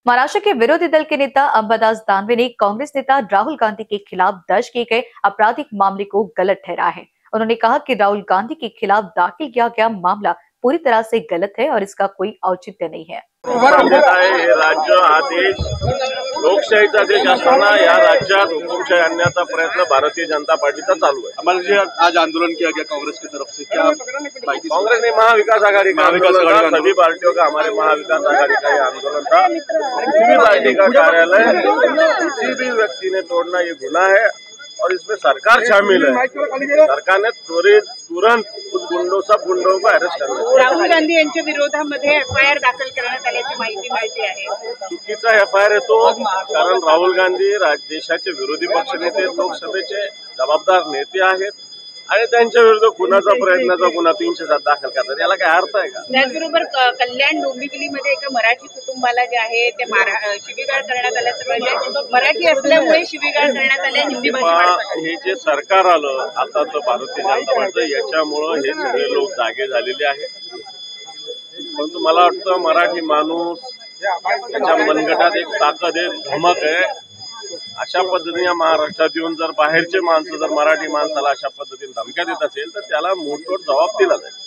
महाराष्ट्र के विरोधी दल के नेता अंबादास दानवे ने कांग्रेस नेता राहुल गांधी के खिलाफ दर्ज किए गए आपराधिक मामले को गलत ठहराया है। उन्होंने कहा कि राहुल गांधी के खिलाफ दाखिल किया गया मामला पूरी तरह से गलत है और इसका कोई औचित्य नहीं है। राज्य हा देश लोकशाहीचा देश असताना या राज्यात हुकुमशाही आणण्याचा प्रयत्न भारतीय जनता पार्टीचा चालू है। हमारे जो आज आंदोलन किया गया कांग्रेस की तरफ से, क्या कांग्रेस ने महाविकास आघाड़ी का सभी पार्टियों का हमारे महाविकास आघाड़ी का ये आंदोलन था। किसी भी पार्टी का कार्यालय किसी भी व्यक्ति ने तोड़ना ये गुनाह है और इसमें सरकार शामिल है। सरकार ने तुरंत उस सब गुंडों को अरेस्ट करना। राहुल गांधी यांच्या विरोधामध्ये एफआयआर दाखल करण्यात आल्याची माहिती मिळते आहे। चुकीचा एफआयआर येतो, कारण राहुल गांधी देशाचे विरोधी पक्षनेते, लोकसभेचे जबाबदार नेते आहेत आणि त्यांच्या विरुद्ध खुनाचा प्रयत्नाचा गुन्हा 307 दाखल करतात। याला काय अर्थ आहे का? त्याचबरोबर कल्याण डोंबिवलीमध्ये एका मराठी कुटुंबाला जे आहे ते शिवीगाळ करण्यात आल्याचं कळलं। मराठी असल्यामुळे शिवीगाळ करण्यात आल्या। हिंदी भाषा हे जे सरकार आलं आताचं भारतीय जनता पार्टी, याच्यामुळं हे सगळे लोक जागे झालेले आहेत। परंतु मला वाटतं मराठी माणूस त्याच्या मनगटात एक ताकद आहे, धमक आहे। अशा पद्धतीने महाराष्ट्रात येऊन जर बाहेरचे माणसं जर मराठी माणसाला अशा पद्धतीने धमक्या देत असेल तर त्याला मोठमोठ जबाब दिला जाईल।